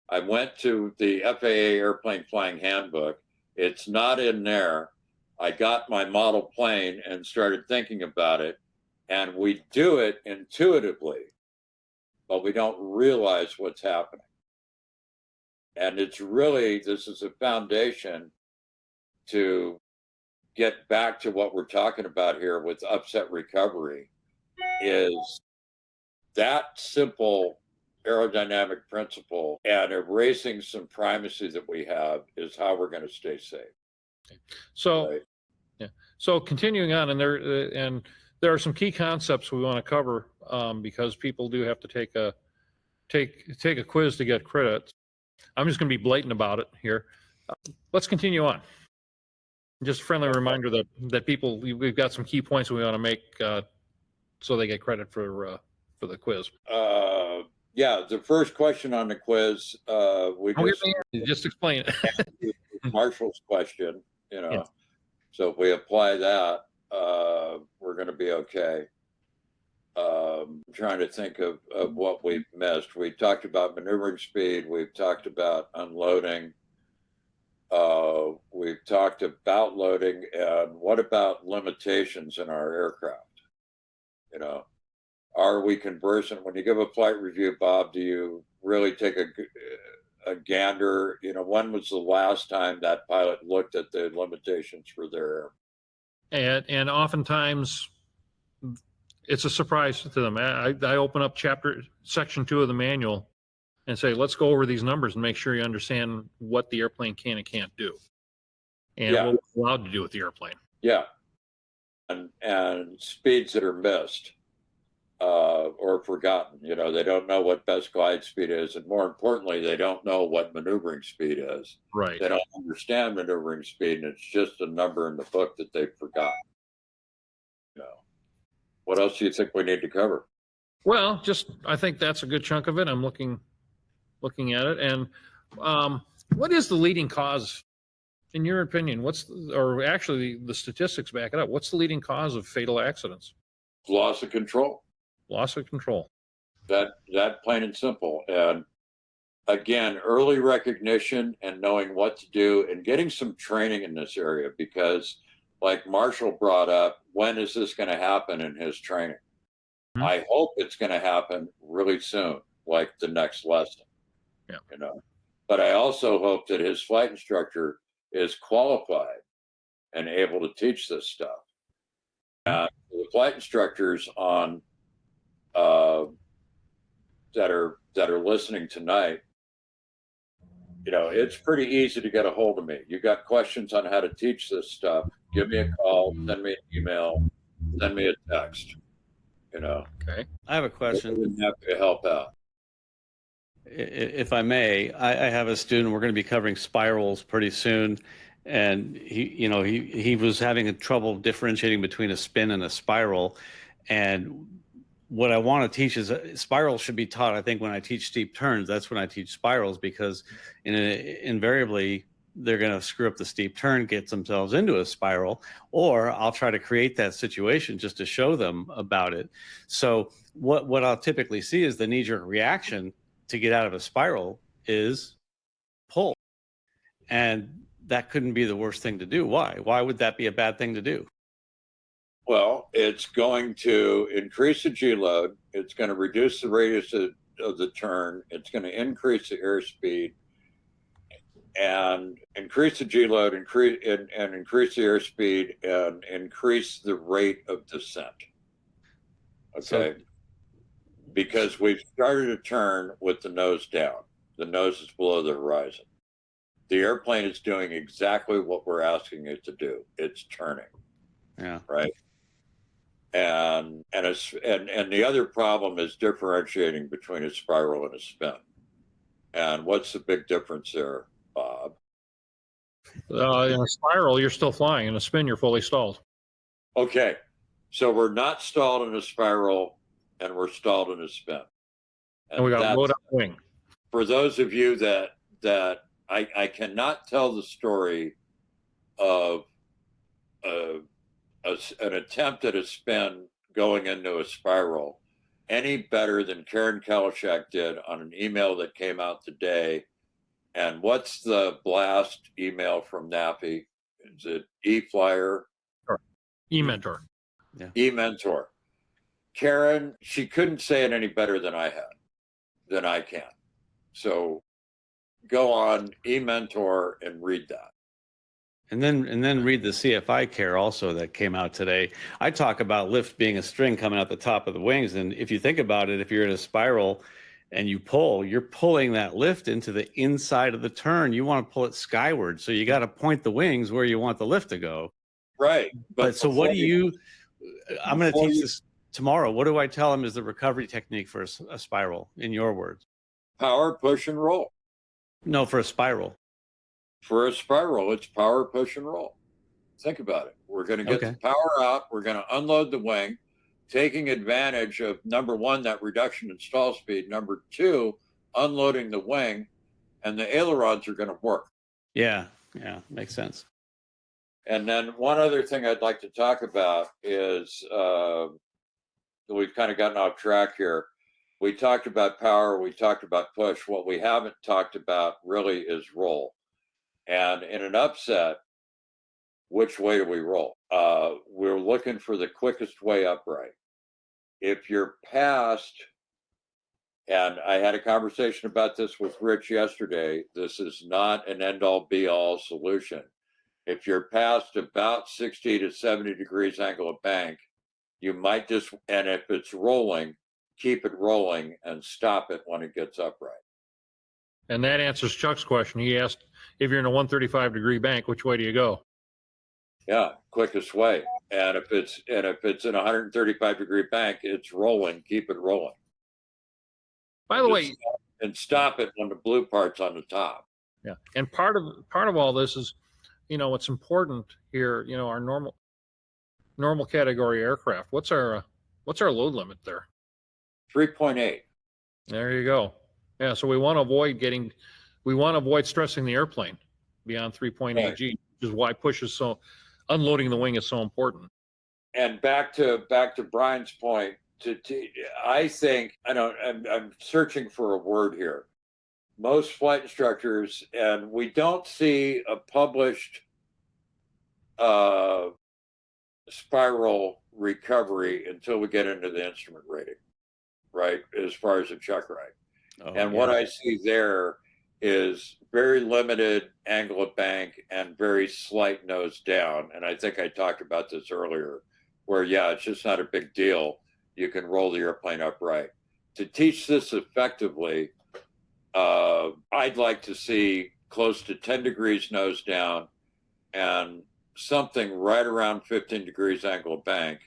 I went to the FAA Airplane Flying Handbook. It's not in there. I got my model plane and started thinking about it. And we do it intuitively, but we don't realize what's happening. And it's really, this is a foundation to get back to what we're talking about here with upset recovery, is that simple aerodynamic principle and erasing some primacy that we have is how we're going to stay safe. Okay. So, right? Yeah. So continuing on, and there are some key concepts we want to cover because people do have to take a quiz to get credit. I'm just going to be blatant about it here. Let's continue on. Just a friendly reminder that people, we've got some key points we want to make so they get credit for the quiz. Yeah, the first question on the quiz, just explain it. Marshall's question, Yeah. So if we apply that, we're going to be okay. I'm trying to think of what we've missed. We talked about maneuvering speed. We've talked about unloading. We've talked about loading. And what about limitations in our aircraft? Are we conversant? When you give a flight review, Bob, do you really take a gander? When was the last time that pilot looked at the limitations for their air? And oftentimes it's a surprise to them. I open up section 2 of the manual and say, let's go over these numbers and make sure you understand what the airplane can and can't do and what we're allowed to do with the airplane. Yeah. And speeds that are missed or forgotten. They don't know what best glide speed is. And more importantly, they don't know what maneuvering speed is. Right. They don't understand maneuvering speed, and it's just a number in the book that they've forgotten. What else do you think we need to cover? Well, I think that's a good chunk of it. I'm looking at it. And what is the leading cause, in your opinion? Or actually the statistics back it up. What's the leading cause of fatal accidents? Loss of control. Loss of control. That plain and simple. And again, early recognition and knowing what to do and getting some training in this area, because like Marshall brought up, when is this going to happen in his training? Mm-hmm. I hope it's going to happen really soon, like the next lesson. Yeah. You know, but I also hope that his flight instructor is qualified and able to teach this stuff. The flight instructors on that are listening tonight, you know, it's pretty easy to get a hold of me. You got questions on how to teach this stuff, give me a call, send me an email, send me a text. You know. Okay. I have a question. I'm happy to help out. If I may, I have a student. We're going to be covering spirals pretty soon, and he was having trouble differentiating between a spin and a spiral. And what I want to teach is spirals should be taught. I think when I teach steep turns, that's when I teach spirals, because invariably they're going to screw up the steep turn, get themselves into a spiral, or I'll try to create that situation just to show them about it. So what I'll typically see is the knee-jerk reaction to get out of a spiral is pull. And that couldn't be the worst thing to do. Why? Why would that be a bad thing to do? Well, it's going to increase the G load. It's going to reduce the radius of the turn. It's going to increase the airspeed and increase the G load, increase the airspeed, and increase the rate of descent. Okay. Because we've started a turn with the nose down. The nose is below the horizon. The airplane is doing exactly what we're asking it to do. It's turning. Yeah. Right. And the other problem is differentiating between a spiral and a spin. And what's the big difference there, Bob? In a spiral, you're still flying. In a spin, you're fully stalled. Okay. So we're not stalled in a spiral, and we're stalled in a spin. And we got load up wing. For those of you that I cannot tell the story of an attempt at a spin going into a spiral any better than Karen Kalishak did on an email that came out today. And what's the blast email from NAPI? Is it eFlyer? Sure. eMentor. Yeah. eMentor. Karen, she couldn't say it any better than I can. So go on eMentor and read that. And then read the CFI care also that came out today. I talk about lift being a string coming out the top of the wings. And if you think about it, if you're in a spiral and you pull, you're pulling that lift into the inside of the turn. You want to pull it skyward. So you got to point the wings where you want the lift to go. Right. But so what do you, I'm going to teach this tomorrow. What do I tell them is the recovery technique for a spiral, in your words? Power, push, and roll. No, for a spiral. For a spiral, it's power, push, and roll. Think about it. We're going to get the power out. We're going to unload the wing, taking advantage of, number one, that reduction in stall speed. Number two, unloading the wing, and the ailerons are going to work. Yeah, makes sense. And then one other thing I'd like to talk about is we've kind of gotten off track here. We talked about power. We talked about push. What we haven't talked about really is roll. And in an upset, which way do we roll? We're looking for the quickest way upright. If you're past, and I had a conversation about this with Rich yesterday, this is not an end-all be-all solution. If you're past about 60 to 70 degrees angle of bank, you might just, and if it's rolling, keep it rolling and stop it when it gets upright. And that answers Chuck's question. He asked, if you're in a 135 degree bank, which way do you go? Yeah, quickest way. And if it's in a 135 degree bank, it's rolling. Keep it rolling. By the way, stop it when the blue part's on the top. Yeah, and part of all this is, what's important here. Our normal category aircraft. What's our load limit there? 3.8. There you go. Yeah, so we want to avoid stressing the airplane beyond 3.8 G, which is why unloading the wing is so important. and back to Brian's point, I think I'm searching for a word here. Most flight instructors, and we don't see a published spiral recovery until we get into the instrument rating, right? As far as a check ride. What I see there is very limited angle of bank and very slight nose down. And I think I talked about this earlier, where, yeah, it's just not a big deal. You can roll the airplane upright. To teach this effectively, I'd like to see close to 10 degrees nose down and something right around 15 degrees angle of bank,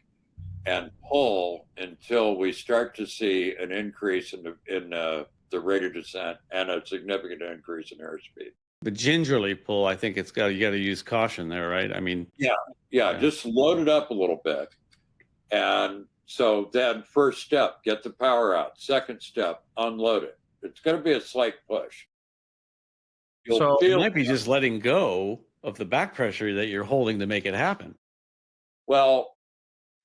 and pull until we start to see an increase in the rate of descent and a significant increase in airspeed. But gingerly pull, I think you got to use caution there, right? I mean, yeah, just load it up a little bit. And so then first step, get the power out. Second step, unload it. It's going to be a slight push. So it might be just letting go of the back pressure that you're holding to make it happen. Well,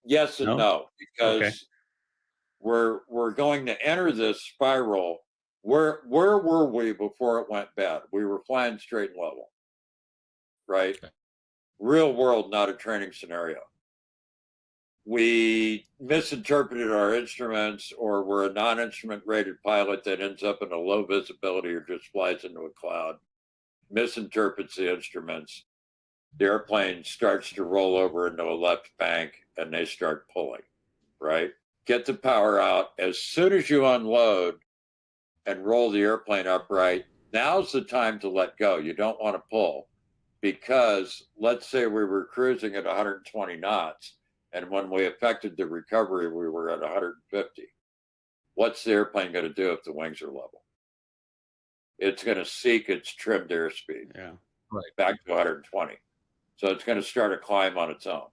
yes and no, because we're going to enter this spiral. Where were we before it went bad? We were flying straight and level, right? Okay. Real world, not a training scenario. We misinterpreted our instruments, or we're a non-instrument rated pilot that ends up in a low visibility or just flies into a cloud, misinterprets the instruments. The airplane starts to roll over into a left bank and they start pulling, right? Get the power out. As soon as you unload and roll the airplane upright, now's the time to let go. You don't want to pull, because let's say we were cruising at 120 knots, and when we affected the recovery, we were at 150. What's the airplane going to do if the wings are level? It's going to seek its trimmed airspeed back to 120. So it's going to start a climb on its own.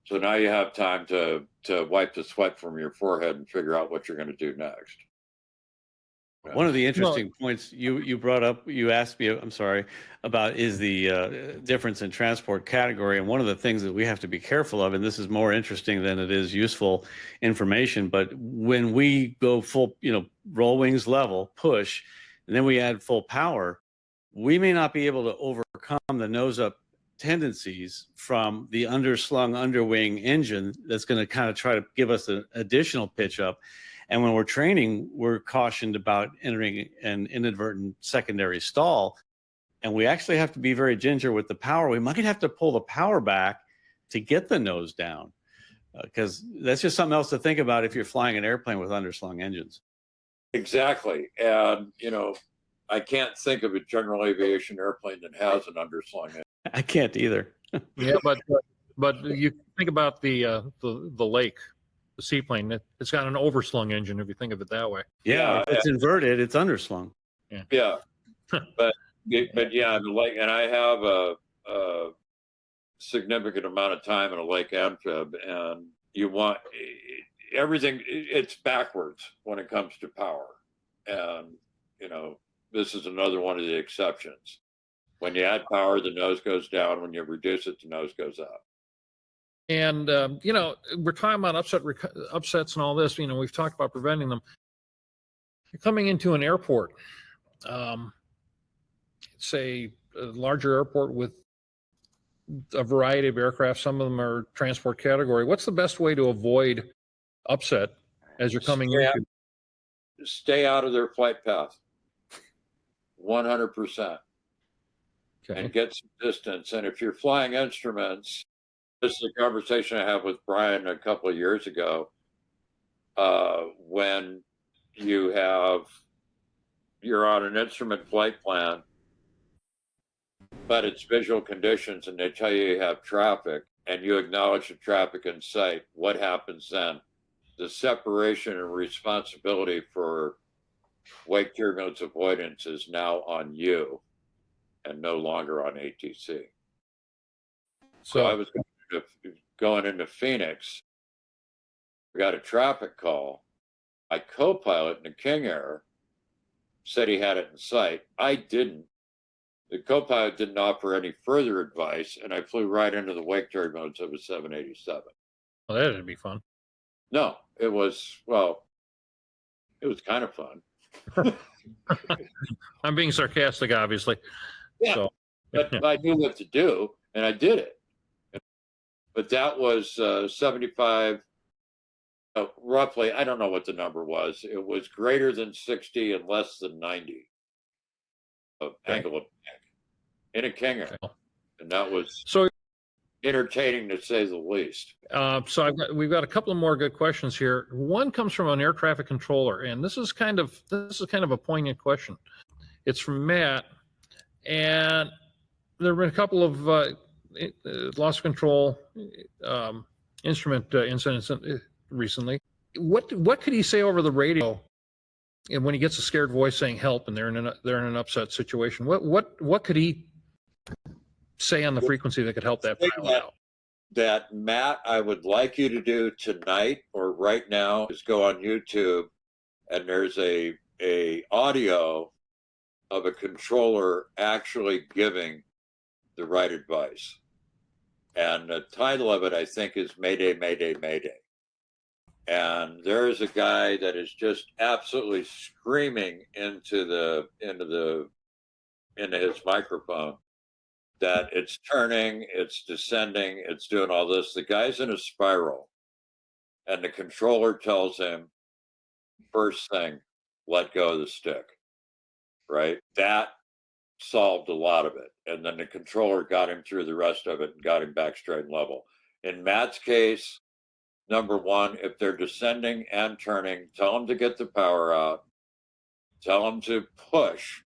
So now you have time to wipe the sweat from your forehead and figure out what you're going to do next. One of the interesting points you brought up, you asked me, I'm sorry, about is the difference in transport category. And one of the things that we have to be careful of, and this is more interesting than it is useful information, but when we go full, roll wings level, push, and then we add full power, we may not be able to overcome the nose up tendencies from the underslung underwing engine that's going to kind of try to give us an additional pitch up. And when we're training, we're cautioned about entering an inadvertent secondary stall. And we actually have to be very ginger with the power. We might have to pull the power back to get the nose down, because that's just something else to think about if you're flying an airplane with underslung engines. Exactly. And, I can't think of a general aviation airplane that has an underslung engine. I can't either. Yeah, but you think about the Lake. The seaplane, it's got an overslung engine, if you think of it that way. Yeah, if it's inverted, it's underslung. Yeah. but yeah, the Lake, and I have a significant amount of time in a Lake amphib, and you want everything, it's backwards when it comes to power. And, this is another one of the exceptions. When you add power, the nose goes down. When you reduce it, the nose goes up. And, we're talking about upsets and all this, we've talked about preventing them. You're coming into an airport, say a larger airport with a variety of aircraft. Some of them are transport category. What's the best way to avoid upset as you're coming in? Stay out of their flight path. 100%. Okay. And get some distance. And if you're flying instruments, this is a conversation I had with Brian a couple of years ago, when you're on an instrument flight plan, but it's visual conditions and they tell you have traffic and you acknowledge the traffic in sight. What happens then? The separation and responsibility for wake turbulence avoidance is now on you and no longer on ATC. So I was going into Phoenix. We got a traffic call. My co-pilot in the King Air said he had it in sight. I didn't. The co-pilot didn't offer any further advice, and I flew right into the wake turbulence modes of a 787. Well, that'd be fun. No, it was, well, it was kind of fun. I'm being sarcastic, obviously. Yeah, So, but I knew what to do, and I did it. But that was 75, roughly, I don't know what the number was. It was greater than 60 and less than 90 of angle of attack in a Kinger. Okay. And that was so entertaining to say the least. we've got a couple of more good questions here. One comes from an air traffic controller, and this is kind of a poignant question. It's from Matt, and there have been a couple of loss of control instrument incidents recently. What could he say over the radio, and when he gets a scared voice saying help, and they're in an upset situation? What could he say on the frequency that could help that pilot out? That, Matt, I would like you to do tonight or right now is go on YouTube, and there's a audio of a controller actually giving the right advice. And the title of it, I think, is Mayday, Mayday, Mayday. And there's a guy that is just absolutely screaming into his microphone that it's turning, it's descending, it's doing all this. The guy's in a spiral, and the controller tells him, first thing, let go of the stick, right? That solved a lot of it. And then the controller got him through the rest of it and got him back straight and level. In Matt's case, number one, if they're descending and turning, tell them to get the power out. Tell them to push.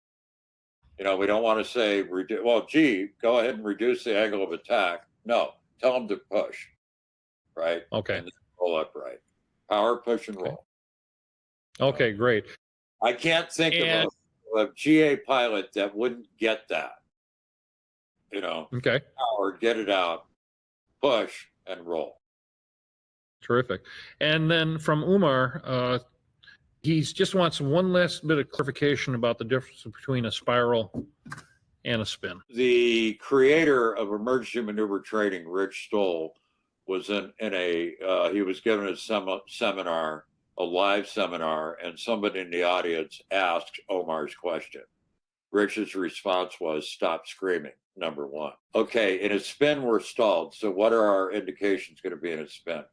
You know, we don't want to say, well, gee, go ahead and reduce the angle of attack. No, tell them to push, right? Okay. And then roll upright. Power, push, and roll. Okay, great. I can't think of a GA pilot that wouldn't get that. You know, Okay. Power, get it out, push, and roll. Terrific. And then from Umar, he just wants one last bit of clarification about the difference between a spiral and a spin. The creator of emergency maneuver training, Rich Stoll, was he was given a seminar, a live seminar, and somebody in the audience asked Omar's question. Rich's response was, stop screaming, number one. Okay, in a spin, we're stalled. So what are our indications going to be in a spin?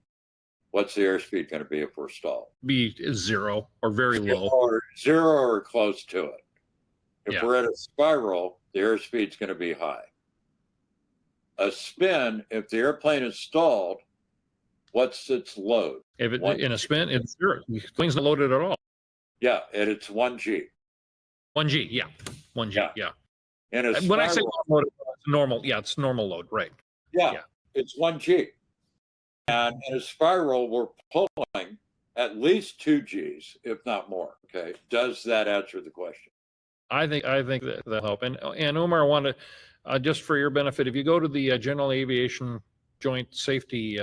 What's the airspeed going to be if we're stalled? Be zero or very low. Zero or close to it. If Yeah. we're at a spiral, the airspeed's going to be high. A spin, if the airplane is stalled, what's its load? If in a spin, it's zero. The plane's not loaded at all. Yeah, and it's 1G. 1G, yeah. 1G, yeah. And a spiral, When I say loaded, it's normal, yeah, it's normal load, right? yeah, it's 1G. And in a spiral, we're pulling at least 2Gs, if not more. Okay, does that answer the question? I think that'll help. And Omar, I want to, just for your benefit, if you go to the General Aviation Joint Safety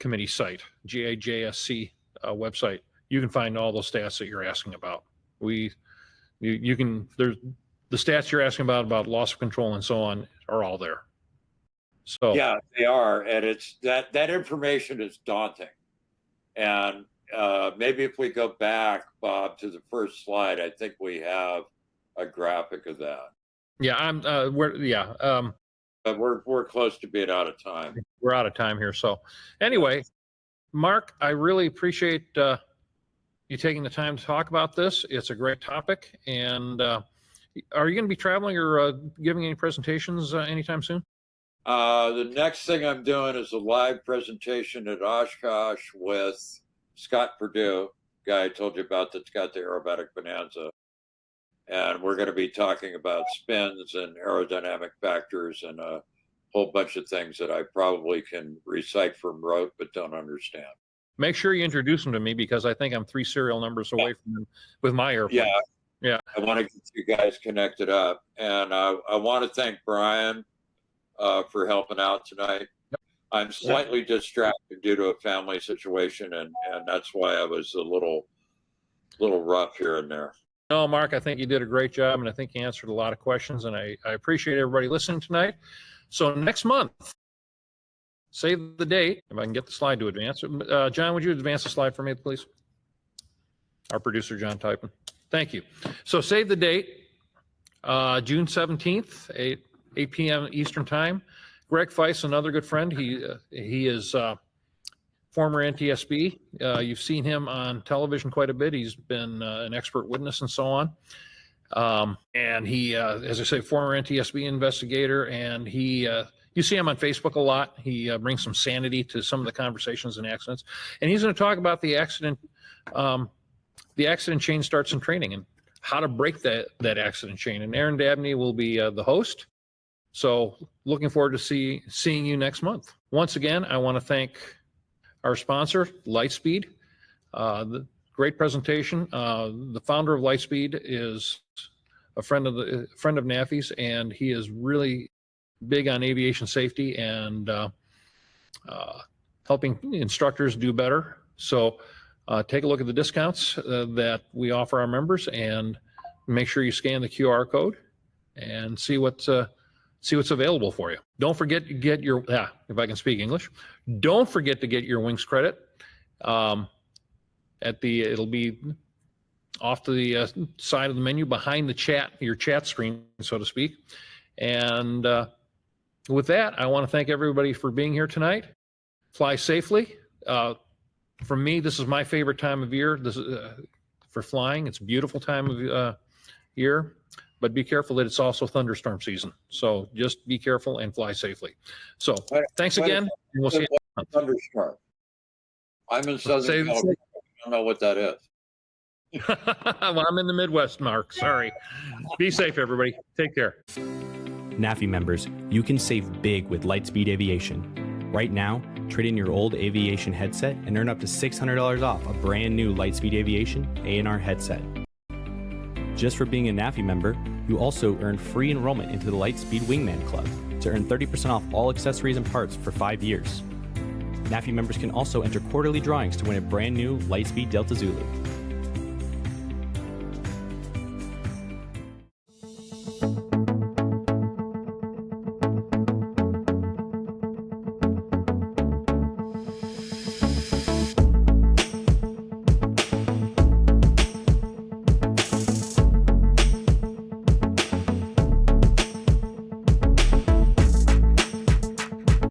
Committee site, GAJSC website, you can find all those stats that you're asking about. You can, there's the stats you're asking about loss of control and so on are all there. So yeah, they are, and it's that information is daunting. And maybe if we go back, Bob, to the first slide, I think we have a graphic of that. Yeah, But we're close to being out of time. We're out of time here. So anyway, Mark, I really appreciate you taking the time to talk about this. It's a great topic. And are you going to be traveling or giving any presentations anytime soon? The next thing I'm doing is a live presentation at Oshkosh with Scott Perdue, guy I told you about that's got the aerobatic bonanza. And we're going to be talking about spins and aerodynamic factors and a whole bunch of things that I probably can recite from rote but don't understand. Make sure you introduce them to me because I think I'm 3 serial numbers away from them with my airplane. Yeah. I want to get you guys connected up. And I want to thank Brian for helping out tonight. Yep. I'm slightly distracted due to a family situation, and that's why I was a little rough here and there. No, Mark, I think you did a great job, and I think you answered a lot of questions, and I appreciate everybody listening tonight. So next month, save the date, if I can get the slide to advance. John, would you advance the slide for me, please? Our producer, John Typen. Thank you. So save the date, June 17th, 8 p.m. Eastern Time. Greg Feiss, another good friend. He is former NTSB. You've seen him on television quite a bit. He's been an expert witness and so on. And he, as I say, former NTSB investigator, and he, you see him on Facebook a lot. He brings some sanity to some of the conversations and accidents. And he's going to talk about the accident chain starts in training and how to break that accident chain. And Aaron Dabney will be the host. So looking forward to seeing you next month. Once again, I want to thank our sponsor, Lightspeed. The great presentation. The founder of Lightspeed is a friend of NAFI's, and he is really big on aviation safety and helping instructors do better. So take a look at the discounts that we offer our members, and make sure you scan the QR code and see what's available for you. Don't forget to get your, if I can speak English, don't forget to get your wings credit. It'll be off to the side of the menu behind your chat screen, so to speak. And with that, I want to thank everybody for being here tonight. Fly safely. For me, this is my favorite time of year. This is for flying. It's a beautiful time of year. But be careful that it's also thunderstorm season. So just be careful and fly safely. So thanks again. And we'll see you. Thunderstorm. I'm in Southern California. I don't know what that is. Well, I'm in the Midwest, Mark. Sorry. Be safe, everybody. Take care. NAFI members, you can save big with Lightspeed Aviation. Right now, trade in your old Aviation headset and earn up to $600 off a brand new Lightspeed Aviation A&R headset. Just for being a NAFI member, you also earn free enrollment into the Lightspeed Wingman Club to earn 30% off all accessories and parts for 5 years. NAFI members can also enter quarterly drawings to win a brand new Lightspeed Delta Zulu.